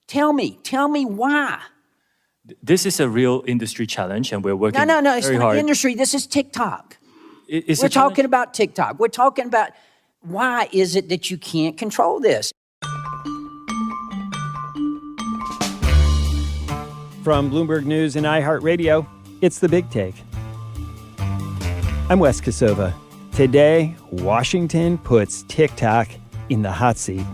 Tell me why. This is a real industry challenge, and we're working No, it's very not hard. industry. This is TikTok. We're talking about TikTok. We're talking about why is it that you can't control this? From Bloomberg News and iHeartRadio, it's The Big Take. I'm Wes Kosova. Today, Washington puts TikTok in the hot seat.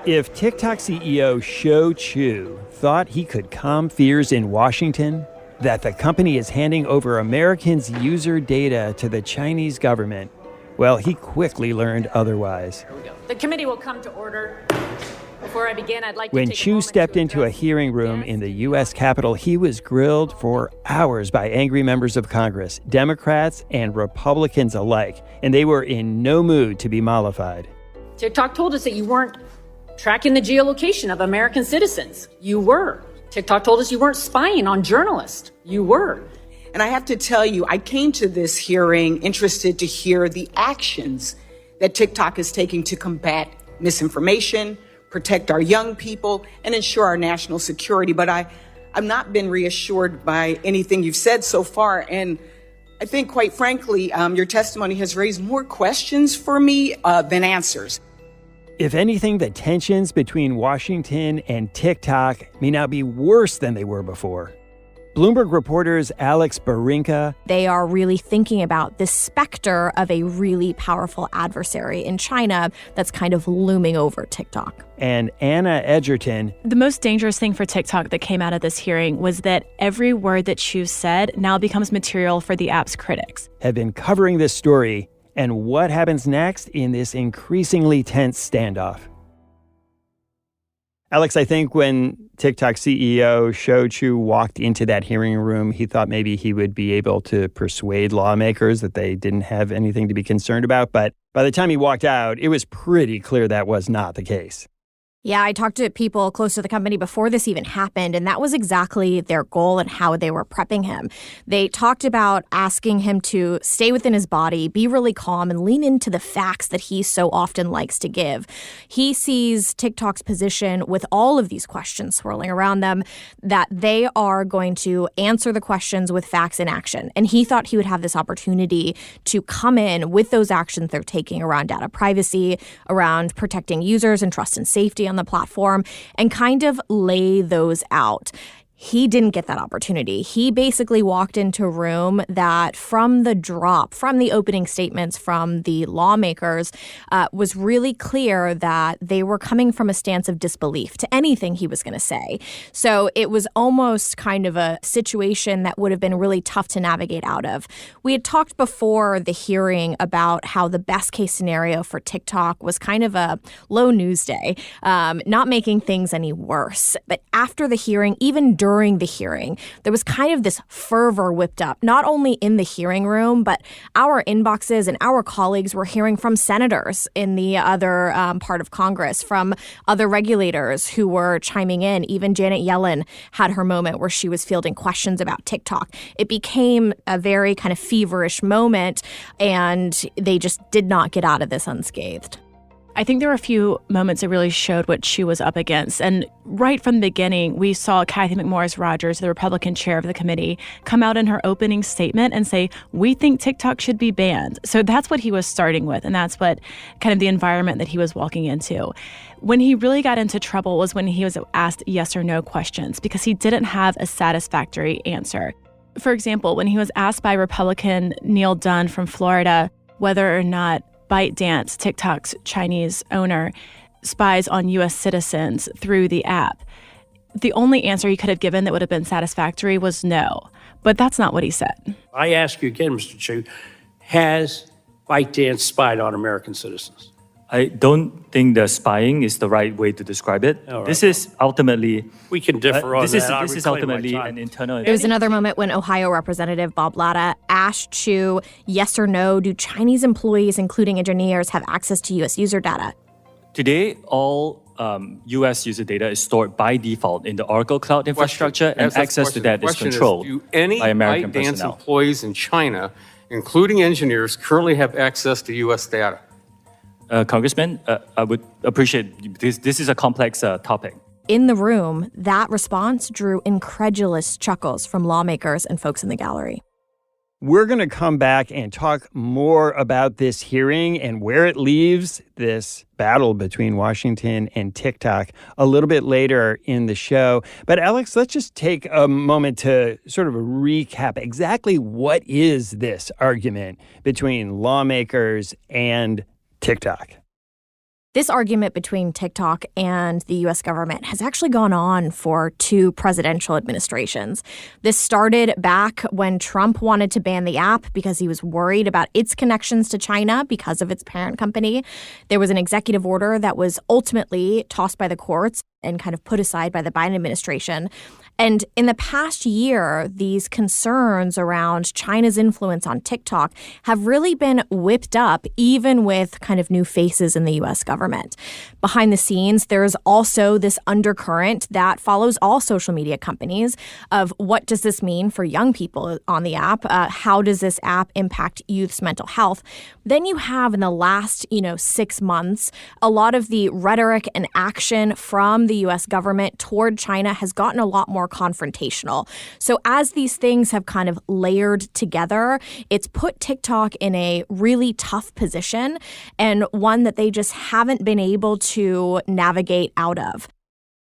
If TikTok CEO Shou Chew thought he could calm fears in Washington that the company is handing over Americans' user data to the Chinese government, well, he quickly learned otherwise. The committee will come to order. Before I begin, I'd like to When take a Chew moment stepped to into a address hearing room in the U.S. Capitol, he was grilled for hours by angry members of Congress, Democrats and Republicans alike, and they were in no mood to be mollified. TikTok told us that you weren't tracking the geolocation of American citizens. You were. TikTok told us you weren't spying on journalists. You were. And I have to tell you, I came to this hearing interested to hear the actions that TikTok is taking to combat misinformation, protect our young people, and ensure our national security. But I've not been reassured by anything you've said so far. And I think, quite frankly, your testimony has raised more questions for me than answers. If anything, the tensions between Washington and TikTok may now be worse than they were before. Bloomberg reporters Alex Barinka. They are really thinking about this specter of a really powerful adversary in China that's kind of looming over TikTok. And Anna Edgerton. The most dangerous thing for TikTok that came out of this hearing was that every word that Chew said now becomes material for the app's critics. Have been covering this story and what happens next in this increasingly tense standoff. Alex, I think when TikTok CEO Shou Chew walked into that hearing room, he thought maybe he would be able to persuade lawmakers that they didn't have anything to be concerned about. But by the time he walked out, it was pretty clear that was not the case. Yeah, I talked to people close to the company before this even happened, and that was exactly their goal and how they were prepping him. They talked about asking him to stay within his body, be really calm, and lean into the facts that he so often likes to give. He sees TikTok's position with all of these questions swirling around them, that they are going to answer the questions with facts in action. And he thought he would have this opportunity to come in with those actions they're taking around data privacy, around protecting users and trust and safety on the platform, and kind of lay those out. He didn't get that opportunity. He basically walked into a room that from the drop, from the opening statements from the lawmakers, was really clear that they were coming from a stance of disbelief to anything he was going to say. So it was almost kind of a situation that would have been really tough to navigate out of. We had talked before the hearing about how the best case scenario for TikTok was kind of a low news day, not making things any worse. But after the hearing, even during the hearing, there was kind of this fervor whipped up, not only in the hearing room, but our inboxes and our colleagues were hearing from senators in the other part of Congress, from other regulators who were chiming in. Even Janet Yellen had her moment where she was fielding questions about TikTok. It became a very kind of feverish moment, and they just did not get out of this unscathed. I think there were a few moments that really showed what Chew was up against. And right from the beginning, we saw Kathy McMorris Rodgers, the Republican chair of the committee, come out in her opening statement and say, we think TikTok should be banned. So that's what he was starting with. And that's what kind of the environment that he was walking into. When he really got into trouble was when he was asked yes or no questions, because he didn't have a satisfactory answer. For example, when he was asked by Republican Neil Dunn from Florida whether or not ByteDance, TikTok's Chinese owner, spies on U.S. citizens through the app, the only answer he could have given that would have been satisfactory was no. But that's not what he said. I ask you again, Mr. Chew, has ByteDance spied on American citizens? I don't think the spying is the right way to describe it. Right. This is ultimately... We can differ on that. This is ultimately an internal... There was another moment when Ohio Representative Bob Latta asked Chew, yes or no, do Chinese employees, including engineers, have access to U.S. user data? Today, all U.S. user data is stored by default in the Oracle Cloud infrastructure, and access to that is controlled do any by American ByteDance personnel. employees in China, including engineers, currently have access to U.S. data? Congressman, I would appreciate this. This is a complex topic. In the room, that response drew incredulous chuckles from lawmakers and folks in the gallery. We're going to come back and talk more about this hearing and where it leaves this battle between Washington and TikTok a little bit later in the show. But Alex, let's just take a moment to sort of recap exactly what is this argument between lawmakers and TikTok. This argument between TikTok and the U.S. government has actually gone on for 2 presidential administrations. This started back when Trump wanted to ban the app because he was worried about its connections to China because of its parent company. There was an executive order that was ultimately tossed by the courts and kind of put aside by the Biden administration. And in the past year, these concerns around China's influence on TikTok have really been whipped up, even with kind of new faces in the U.S. government. Behind the scenes, there's also this undercurrent that follows all social media companies of what does this mean for young people on the app? How does this app impact youth's mental health? Then you have in the last, 6 months, a lot of the rhetoric and action from the U.S. government toward China has gotten a lot more confrontational. So as these things have kind of layered together, it's put TikTok in a really tough position and one that they just haven't been able to navigate out of.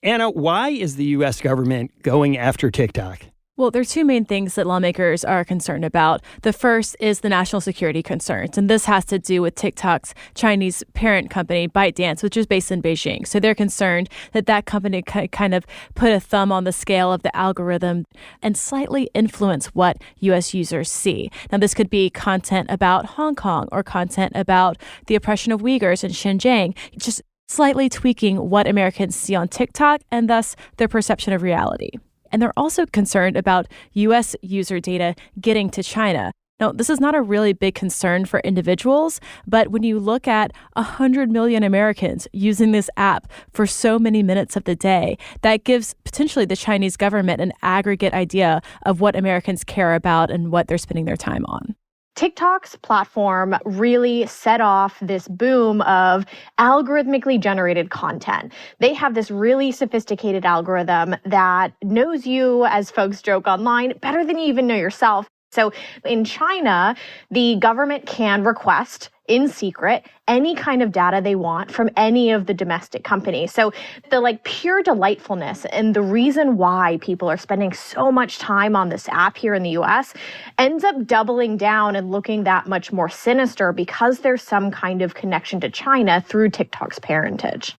Anna, why is the U.S. government going after TikTok? Well, there are 2 main things that lawmakers are concerned about. The first is the national security concerns, and this has to do with TikTok's Chinese parent company, ByteDance, which is based in Beijing. So they're concerned that that company kind of put a thumb on the scale of the algorithm and slightly influence what U.S. users see. Now, this could be content about Hong Kong or content about the oppression of Uyghurs in Xinjiang, just slightly tweaking what Americans see on TikTok and thus their perception of reality. And they're also concerned about U.S. user data getting to China. Now, this is not a really big concern for individuals, but when you look at 100 million Americans using this app for so many minutes of the day, that gives potentially the Chinese government an aggregate idea of what Americans care about and what they're spending their time on. TikTok's platform really set off this boom of algorithmically generated content. They have this really sophisticated algorithm that knows you, as folks joke online, better than you even know yourself. So in China, the government can request in secret any kind of data they want from any of the domestic companies. So the pure delightfulness and the reason why people are spending so much time on this app here in the US ends up doubling down and looking that much more sinister because there's some kind of connection to China through TikTok's parentage.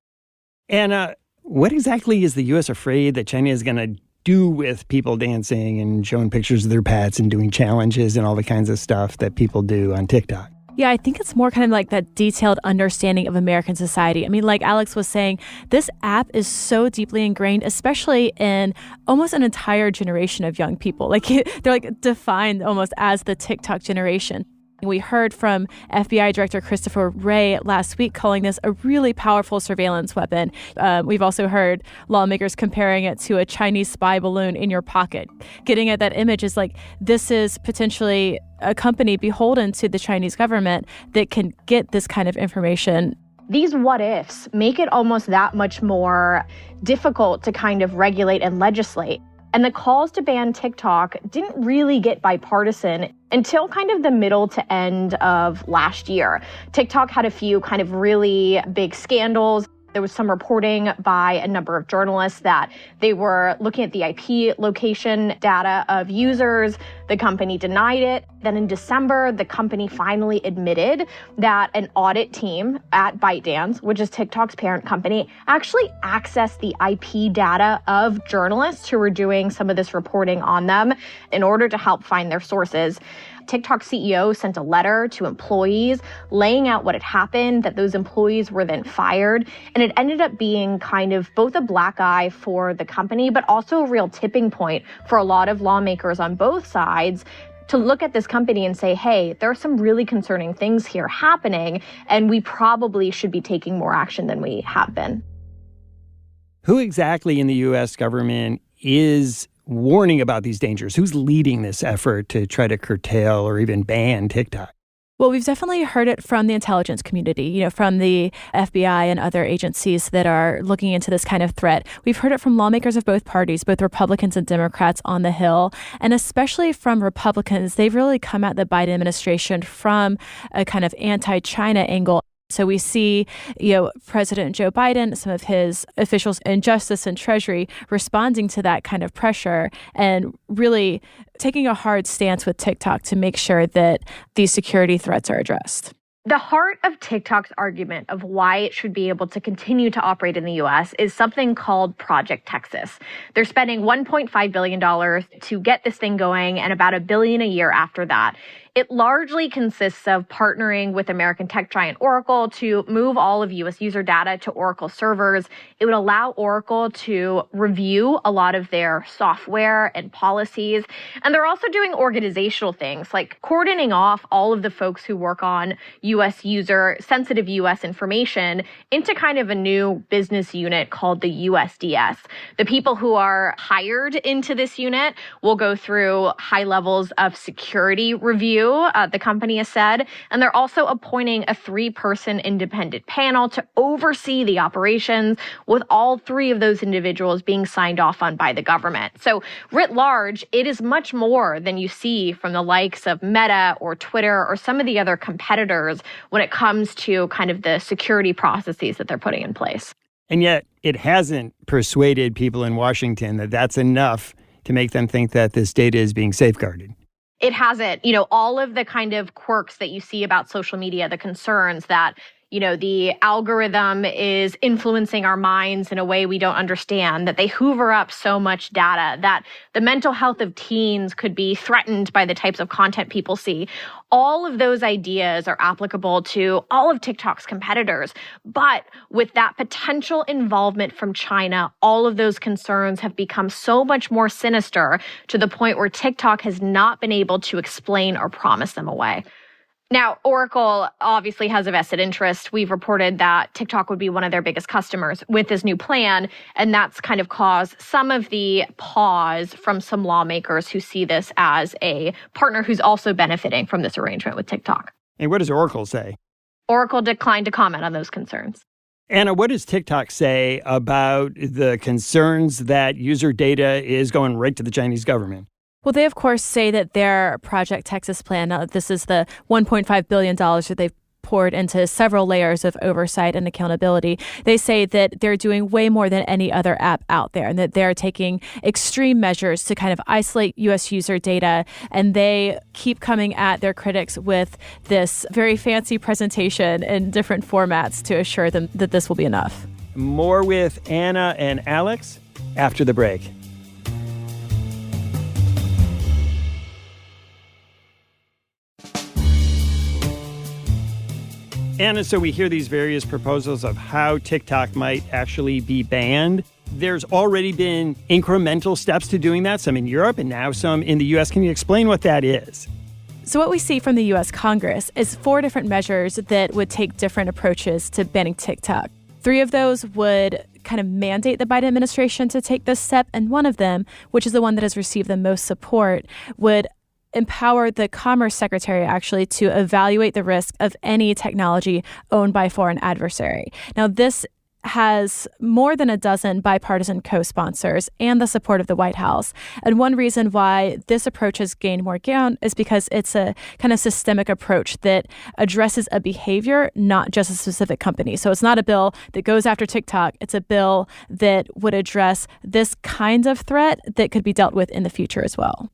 Anna, what exactly is the U.S. afraid that China is going to do with people dancing and showing pictures of their pets and doing challenges and all the kinds of stuff that people do on TikTok? Yeah, I think it's more kind of like that detailed understanding of American society. I mean, like Alex was saying, this app is so deeply ingrained, especially in almost an entire generation of young people. They're defined almost as the TikTok generation. We heard from FBI Director Christopher Wray last week calling this a really powerful surveillance weapon. We've also heard lawmakers comparing it to a Chinese spy balloon in your pocket. Getting at that image is this is potentially a company beholden to the Chinese government that can get this kind of information. These what ifs make it almost that much more difficult to kind of regulate and legislate. And the calls to ban TikTok didn't really get bipartisan until kind of the middle to end of last year. TikTok had a few kind of really big scandals. There was some reporting by a number of journalists that they were looking at the IP location data of users. The company denied it. Then in December, the company finally admitted that an audit team at ByteDance, which is TikTok's parent company, actually accessed the IP data of journalists who were doing some of this reporting on them in order to help find their sources. TikTok CEO sent a letter to employees laying out what had happened, that those employees were then fired. And it ended up being kind of both a black eye for the company, but also a real tipping point for a lot of lawmakers on both sides to look at this company and say, hey, there are some really concerning things here happening, and we probably should be taking more action than we have been. Who exactly in the U.S. government is warning about these dangers? Who's leading this effort to try to curtail or even ban TikTok? Well, we've definitely heard it from the intelligence community, from the FBI and other agencies that are looking into this kind of threat. We've heard it from lawmakers of both parties, both Republicans and Democrats on the Hill, and especially from Republicans. They've really come at the Biden administration from a kind of anti-China angle. So we see, President Joe Biden, some of his officials in Justice and Treasury responding to that kind of pressure and really taking a hard stance with TikTok to make sure that these security threats are addressed. The heart of TikTok's argument of why it should be able to continue to operate in the U.S. is something called Project Texas. They're spending $1.5 billion to get this thing going and about $1 billion a year after that. It largely consists of partnering with American tech giant Oracle to move all of U.S. user data to Oracle servers. It would allow Oracle to review a lot of their software and policies. And they're also doing organizational things like cordoning off all of the folks who work on sensitive U.S. information into kind of a new business unit called the USDS. The people who are hired into this unit will go through high levels of security review, the company has said, and they're also appointing a 3-person independent panel to oversee the operations, with all 3 of those individuals being signed off on by the government. So writ large, it is much more than you see from the likes of Meta or Twitter or some of the other competitors when it comes to kind of the security processes that they're putting in place. And yet it hasn't persuaded people in Washington that that's enough to make them think that this data is being safeguarded. It hasn't. All of the kind of quirks that you see about social media, the concerns that, the algorithm is influencing our minds in a way we don't understand, that they hoover up so much data, that the mental health of teens could be threatened by the types of content people see. All of those ideas are applicable to all of TikTok's competitors. But with that potential involvement from China, all of those concerns have become so much more sinister to the point where TikTok has not been able to explain or promise them away. Now, Oracle obviously has a vested interest. We've reported that TikTok would be one of their biggest customers with this new plan, and that's kind of caused some of the pause from some lawmakers who see this as a partner who's also benefiting from this arrangement with TikTok. And what does Oracle say? Oracle declined to comment on those concerns. Anna, what does TikTok say about the concerns that user data is going right to the Chinese government? Well, they, of course, say that their Project Texas plan, this is the $1.5 billion that they've poured into several layers of oversight and accountability. They say that they're doing way more than any other app out there and that they're taking extreme measures to kind of isolate U.S. user data. And they keep coming at their critics with this very fancy presentation in different formats to assure them that this will be enough. More with Anna and Alex after the break. Anna, so we hear these various proposals of how TikTok might actually be banned. There's already been incremental steps to doing that, some in Europe and now some in the U.S. Can you explain what that is? So what we see from the U.S. Congress is 4 different measures that would take different approaches to banning TikTok. 3 of those would kind of mandate the Biden administration to take this step, and one of them, which is the one that has received the most support, would empower the Commerce Secretary actually to evaluate the risk of any technology owned by a foreign adversary. Now, this has more than a dozen bipartisan co-sponsors and the support of the White House. And one reason why this approach has gained more ground is because it's a kind of systemic approach that addresses a behavior, not just a specific company. So it's not a bill that goes after TikTok. It's a bill that would address this kind of threat that could be dealt with in the future as well.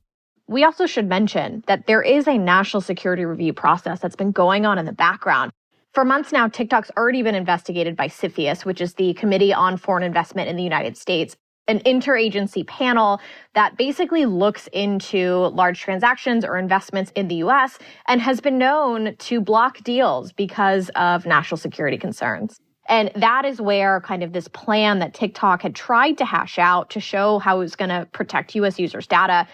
We also should mention that there is a national security review process that's been going on in the background. For months now, TikTok's already been investigated by CFIUS, which is the Committee on Foreign Investment in the United States, an interagency panel that basically looks into large transactions or investments in the U.S. and has been known to block deals because of national security concerns. And that is where kind of this plan that TikTok had tried to hash out to show how it was going to protect U.S. users' data,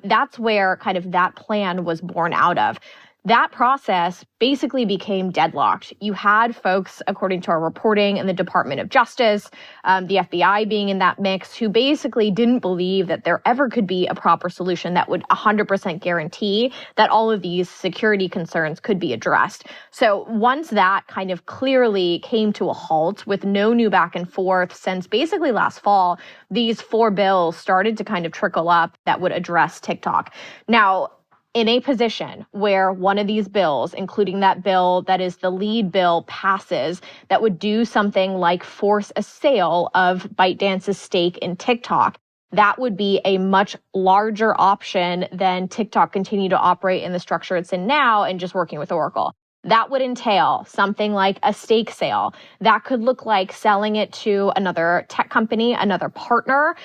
that's where kind of that plan was born out of. That process basically became deadlocked. You had folks, according to our reporting, in the Department of Justice, the FBI being in that mix, who basically didn't believe that there ever could be a proper solution that would 100% guarantee that all of these security concerns could be addressed. So once that kind of clearly came to a halt with no new back and forth since basically last fall, these 4 bills started to kind of trickle up that would address TikTok. Now, in a position where one of these bills, including that bill that is the lead bill, passes, that would do something like force a sale of ByteDance's stake in TikTok, that would be a much larger option than TikTok continue to operate in the structure it's in now and just working with Oracle. That would entail something like a stake sale. That could look like selling it to another tech company, another partner,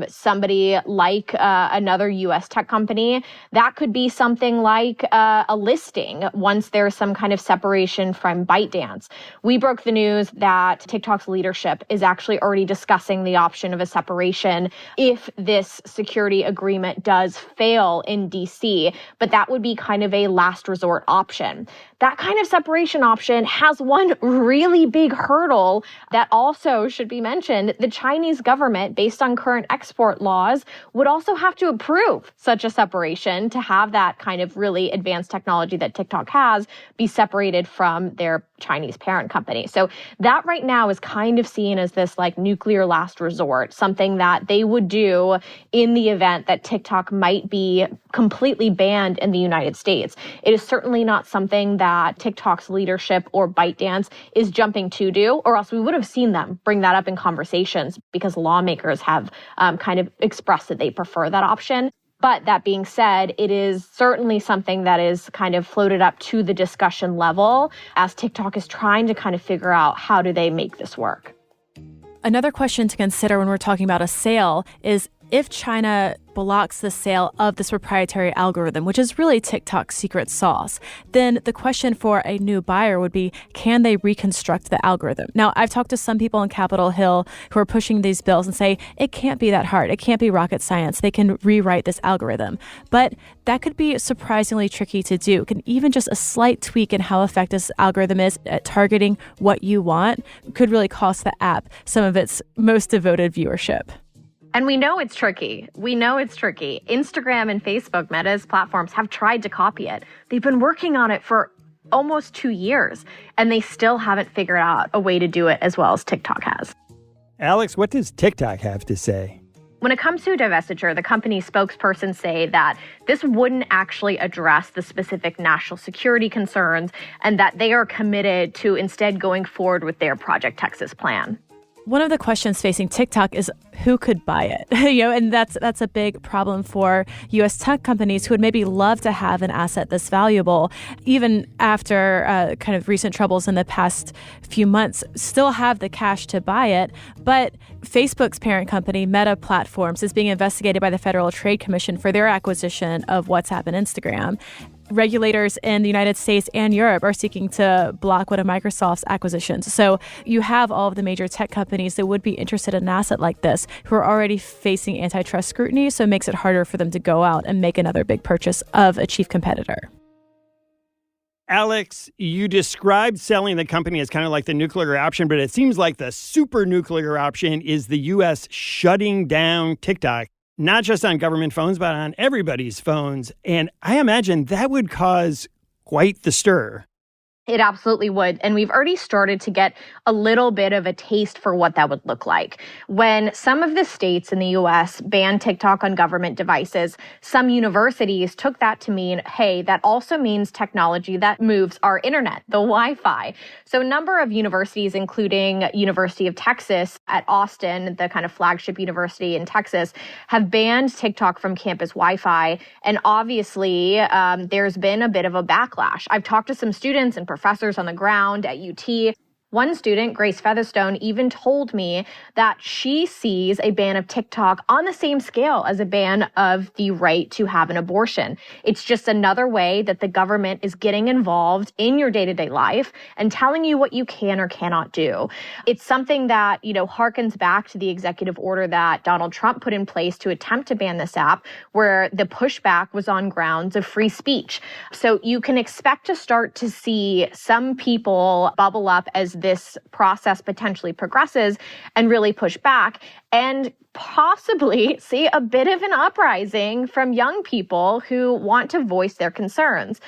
somebody like another U.S. tech company. That could be something like a listing once there's some kind of separation from ByteDance. We broke the news that TikTok's leadership is actually already discussing the option of a separation if this security agreement does fail in D.C., but that would be kind of a last resort option. That kind of separation option has one really big hurdle that also should be mentioned. The Chinese government, based on current export laws, would also have to approve such a separation to have that kind of really advanced technology that TikTok has be separated from their Chinese parent company. So that right now is kind of seen as this like nuclear last resort, something that they would do in the event that TikTok might be completely banned in the United States. It is certainly not something that TikTok's leadership or ByteDance is jumping to do, or else we would have seen them bring that up in conversations because lawmakers have kind of expressed that they prefer that option. But that being said, it is certainly something that is kind of floated up to the discussion level as TikTok is trying to kind of figure out how do they make this work. Another question to consider when we're talking about a sale is if China blocks the sale of this proprietary algorithm, which is really TikTok's secret sauce, then the question for a new buyer would be, can they reconstruct the algorithm? Now, I've talked to some people on Capitol Hill who are pushing these bills and say, it can't be that hard. It can't be rocket science. They can rewrite this algorithm. But that could be surprisingly tricky to do. Can even just a slight tweak in how effective this algorithm is at targeting what you want could really cost the app some of its most devoted viewership. And we know it's tricky. Instagram and Facebook, Meta's platforms, have tried to copy it. They've been working on it for almost 2 years, and they still haven't figured out a way to do it as well as TikTok has. Alex, what does TikTok have to say? When it comes to divestiture, the company's spokesperson say that this wouldn't actually address the specific national security concerns and that they are committed to instead going forward with their Project Texas plan. One of the questions facing TikTok is who could buy it, and that's a big problem for U.S. tech companies who would maybe love to have an asset this valuable, even after kind of recent troubles in the past few months, still have the cash to buy it. But Facebook's parent company, Meta Platforms, is being investigated by the Federal Trade Commission for their acquisition of WhatsApp and Instagram. Regulators in the United States and Europe are seeking to block one of Microsoft's acquisitions. So you have all of the major tech companies that would be interested in an asset like this who are already facing antitrust scrutiny, so it makes it harder for them to go out and make another big purchase of a chief competitor. Alex, you described selling the company as kind of like the nuclear option, but it seems like the super nuclear option is the U.S. shutting down TikTok. Not just on government phones, but on everybody's phones. And I imagine that would cause quite the stir. It absolutely would. And we've already started to get a little bit of a taste for what that would look like. When some of the states in the U.S. banned TikTok on government devices, some universities took that to mean, hey, that also means technology that moves our internet, the Wi-Fi. So a number of universities, including University of Texas at Austin, the kind of flagship university in Texas, have banned TikTok from campus Wi-Fi. And obviously, there's been a bit of a backlash. I've talked to some students and professors on the ground at UT. One student, Grace Featherstone, even told me that she sees a ban of TikTok on the same scale as a ban of the right to have an abortion. It's just another way that the government is getting involved in your day-to-day life and telling you what you can or cannot do. It's something that, harkens back to the executive order that Donald Trump put in place to attempt to ban this app, where the pushback was on grounds of free speech. So you can expect to start to see some people bubble up as this process potentially progresses and really push back, and possibly see a bit of an uprising from young people who want to voice their concerns.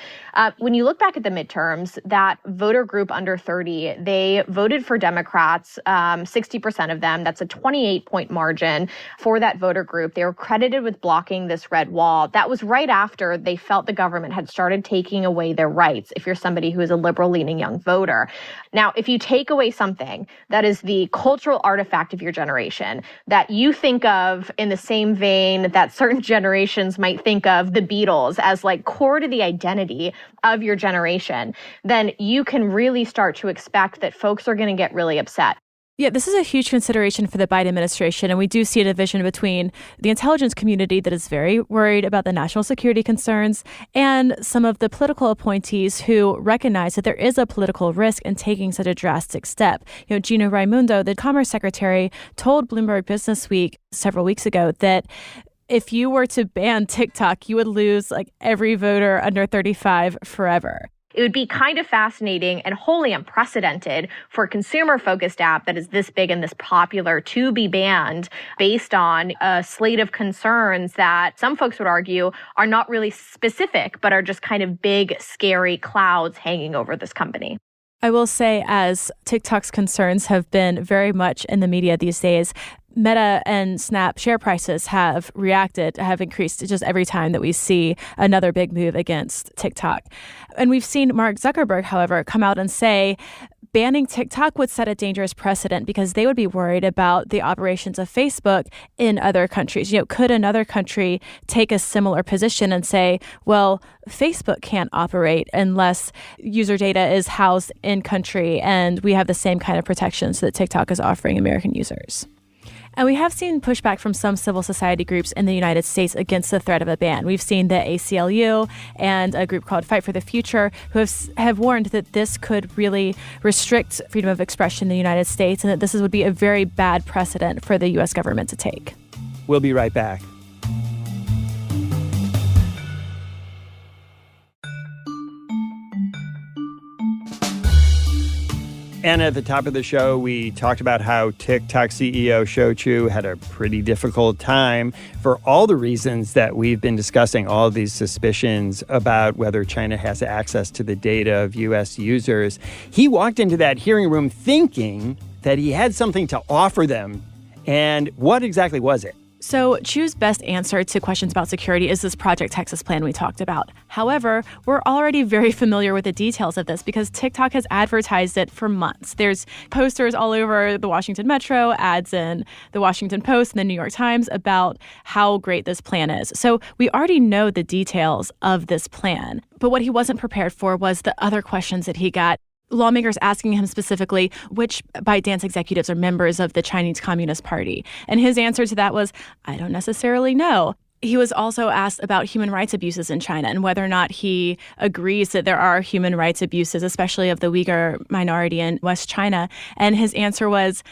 When you look back at the midterms, that voter group under 30, they voted for Democrats, 60% of them. That's a 28-point margin for that voter group. They were credited with blocking this red wall. That was right after they felt the government had started taking away their rights, if you're somebody who is a liberal-leaning young voter. Now, if you take away something that is the cultural artifact of your generation, that you think of in the same vein that certain generations might think of the Beatles as like core to the identity of your generation, then you can really start to expect that folks are going to get really upset. Yeah, this is a huge consideration for the Biden administration, and we do see a division between the intelligence community that is very worried about the national security concerns and some of the political appointees who recognize that there is a political risk in taking such a drastic step. Gina Raimondo, the Commerce Secretary, told Bloomberg Businessweek several weeks ago that if you were to ban TikTok, you would lose like every voter under 35 forever. It would be kind of fascinating and wholly unprecedented for a consumer-focused app that is this big and this popular to be banned based on a slate of concerns that some folks would argue are not really specific, but are just kind of big, scary clouds hanging over this company. I will say, as TikTok's concerns have been very much in the media these days, Meta and Snap share prices have increased just every time that we see another big move against TikTok. And we've seen Mark Zuckerberg, however, come out and say banning TikTok would set a dangerous precedent because they would be worried about the operations of Facebook in other countries. Could another country take a similar position and say, well, Facebook can't operate unless user data is housed in country and we have the same kind of protections that TikTok is offering American users? And we have seen pushback from some civil society groups in the United States against the threat of a ban. We've seen the ACLU and a group called Fight for the Future who have warned that this could really restrict freedom of expression in the United States and that this would be a very bad precedent for the U.S. government to take. We'll be right back. And at the top of the show, we talked about how TikTok CEO Shou Chew had a pretty difficult time for all the reasons that we've been discussing, all of these suspicions about whether China has access to the data of U.S. users. He walked into that hearing room thinking that he had something to offer them. And what exactly was it? So Chew's best answer to questions about security is this Project Texas plan we talked about. However, we're already very familiar with the details of this because TikTok has advertised it for months. There's posters all over the Washington Metro, ads in the Washington Post and the New York Times about how great this plan is. So we already know the details of this plan. But what he wasn't prepared for was the other questions that he got. Lawmakers asking him specifically which ByteDance executives are members of the Chinese Communist Party. And his answer to that was, I don't necessarily know. He was also asked about human rights abuses in China and whether or not he agrees that there are human rights abuses, especially of the Uyghur minority in West China. And his answer was,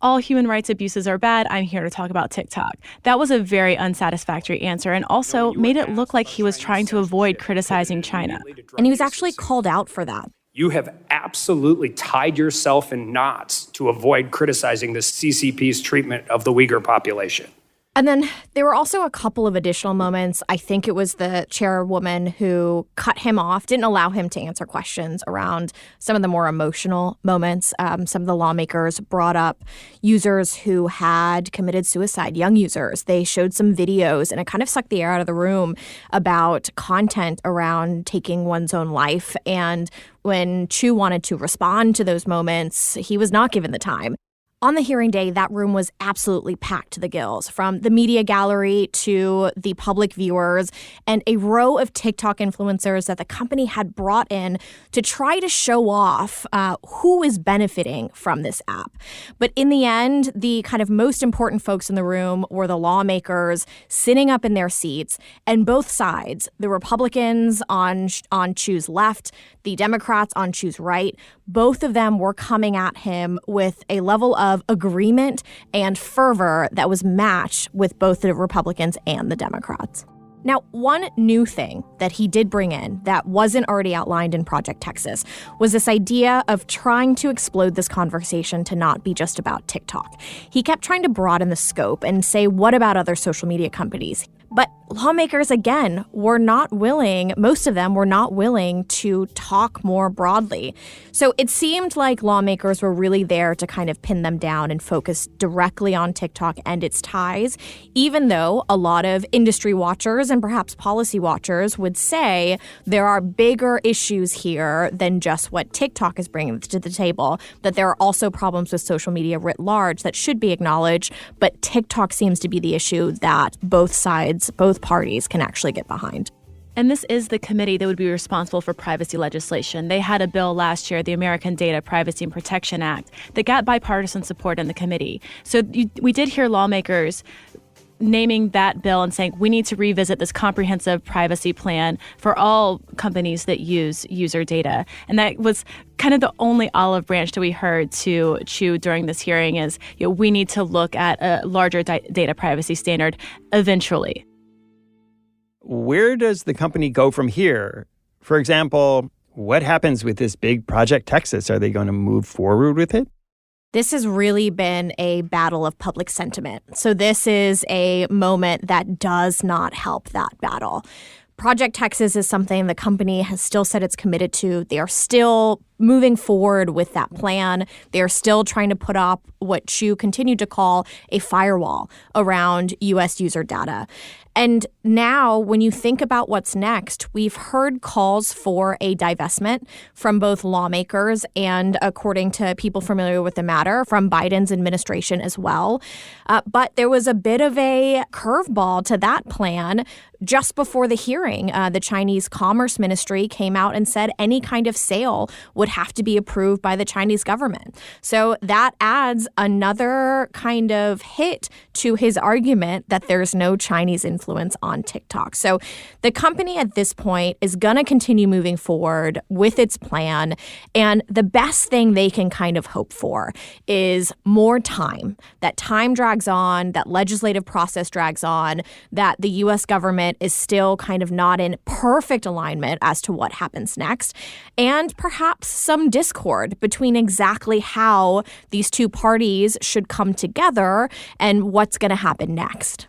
all human rights abuses are bad. I'm here to talk about TikTok. That was a very unsatisfactory answer and also made it look like he was trying to avoid criticizing China. And he was actually called out for that. You have absolutely tied yourself in knots to avoid criticizing the CCP's treatment of the Uyghur population. And then there were also a couple of additional moments. I think it was the chairwoman who cut him off, didn't allow him to answer questions around some of the more emotional moments. Some of the lawmakers brought up users who had committed suicide, young users. They showed some videos, and it kind of sucked the air out of the room about content around taking one's own life. And when Chew wanted to respond to those moments, he was not given the time. On the hearing day, that room was absolutely packed to the gills, from the media gallery to the public viewers, and a row of TikTok influencers that the company had brought in to try to show off who is benefiting from this app. But in the end, the kind of most important folks in the room were the lawmakers sitting up in their seats, and both sides, the Republicans on choose left, the Democrats on choose right, both of them were coming at him with a level of agreement and fervor that was matched with both the Republicans and the Democrats. Now, one new thing that he did bring in that wasn't already outlined in Project Texas was this idea of trying to explode this conversation to not be just about TikTok. He kept trying to broaden the scope and say, what about other social media companies? But lawmakers, again, were not willing, most of them were not willing to talk more broadly. So it seemed like lawmakers were really there to kind of pin them down and focus directly on TikTok and its ties, even though a lot of industry watchers and perhaps policy watchers would say there are bigger issues here than just what TikTok is bringing to the table, that there are also problems with social media writ large that should be acknowledged, but TikTok seems to be the issue that both sides, both parties can actually get behind. And this is the committee that would be responsible for privacy legislation. They had a bill last year, the American Data Privacy and Protection Act, that got bipartisan support in the committee. So we did hear lawmakers naming that bill and saying we need to revisit this comprehensive privacy plan for all companies that use user data. And that was kind of the only olive branch that we heard to chew during this hearing is, we need to look at a larger data privacy standard eventually. Where does the company go from here? For example, what happens with this big Project Texas? Are they going to move forward with it? This has really been a battle of public sentiment. So this is a moment that does not help that battle. Project Texas is something the company has still said it's committed to. They are still moving forward with that plan. They are still trying to put up what Chu continued to call a firewall around U.S. user data. And now, when you think about what's next, we've heard calls for a divestment from both lawmakers and, according to people familiar with the matter, from Biden's administration as well. But there was a bit of a curveball to that plan just before the hearing. The Chinese Commerce Ministry came out and said any kind of sale would have to be approved by the Chinese government. So that adds another kind of hit to his argument that there's no Chinese influence on TikTok. So the company at this point is going to continue moving forward with its plan. And the best thing they can kind of hope for is more time. That time drags on, that legislative process drags on, that the U.S. government is still kind of not in perfect alignment as to what happens next, and perhaps some discord between exactly how these two parties should come together and what's going to happen next.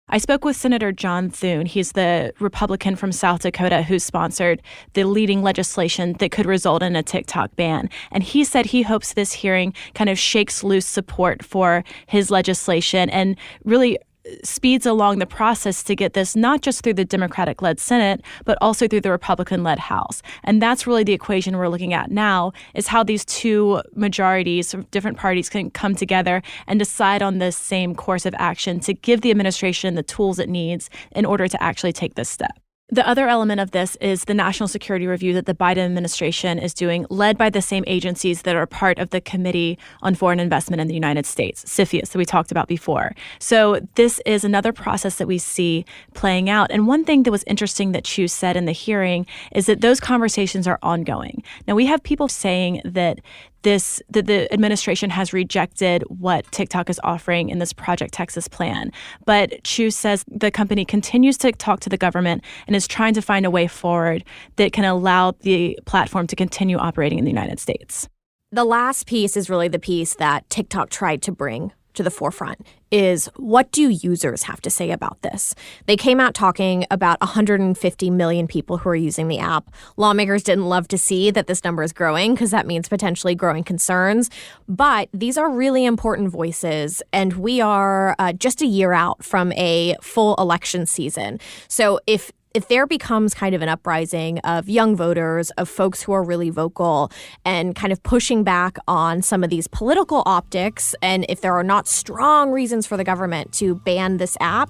I spoke with Senator John Thune. He's the Republican from South Dakota who sponsored the leading legislation that could result in a TikTok ban. And he said he hopes this hearing kind of shakes loose support for his legislation and really speeds along the process to get this not just through the Democratic-led Senate, but also through the Republican-led House. And that's really the equation we're looking at now, is how these two majorities of different parties can come together and decide on this same course of action to give the administration the tools it needs in order to actually take this step. The other element of this is the national security review that the Biden administration is doing, led by the same agencies that are part of the Committee on Foreign Investment in the United States, CFIUS, that we talked about before. So this is another process that we see playing out. And one thing that was interesting that Chu said in the hearing is that those conversations are ongoing. Now, we have people saying that the administration has rejected what TikTok is offering in this Project Texas plan. But Chu says the company continues to talk to the government and is trying to find a way forward that can allow the platform to continue operating in the United States. The last piece is really the piece that TikTok tried to bring to the forefront is, what do users have to say about this? They came out talking about 150 million people who are using the app. Lawmakers didn't love to see that this number is growing because that means potentially growing concerns. But these are really important voices, and we are just a year out from a full election season. So if if there becomes kind of an uprising of young voters, of folks who are really vocal and kind of pushing back on some of these political optics, and if there are not strong reasons for the government to ban this app,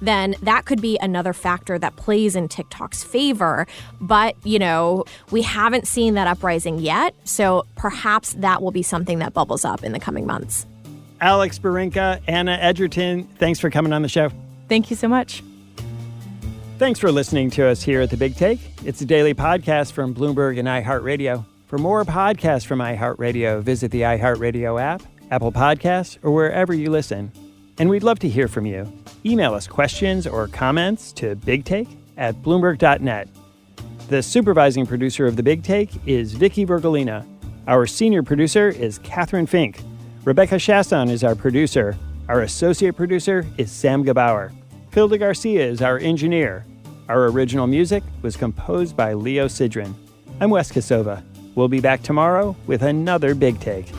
then that could be another factor that plays in TikTok's favor. But, we haven't seen that uprising yet, so perhaps that will be something that bubbles up in the coming months. Alex Barinka, Anna Edgerton, thanks for coming on the show. Thank you so much. Thanks for listening to us here at The Big Take. It's a daily podcast from Bloomberg and iHeartRadio. For more podcasts from iHeartRadio, visit the iHeartRadio app, Apple Podcasts, or wherever you listen. And we'd love to hear from you. Email us questions or comments to bigtake@bloomberg.net. The supervising producer of The Big Take is Vicky Vergolina. Our senior producer is Catherine Fink. Rebecca Chasson is our producer. Our associate producer is Sam Gabauer. Hilda Garcia is our engineer. Our original music was composed by Leo Sidran. I'm Wes Kosova. We'll be back tomorrow with another Big Take.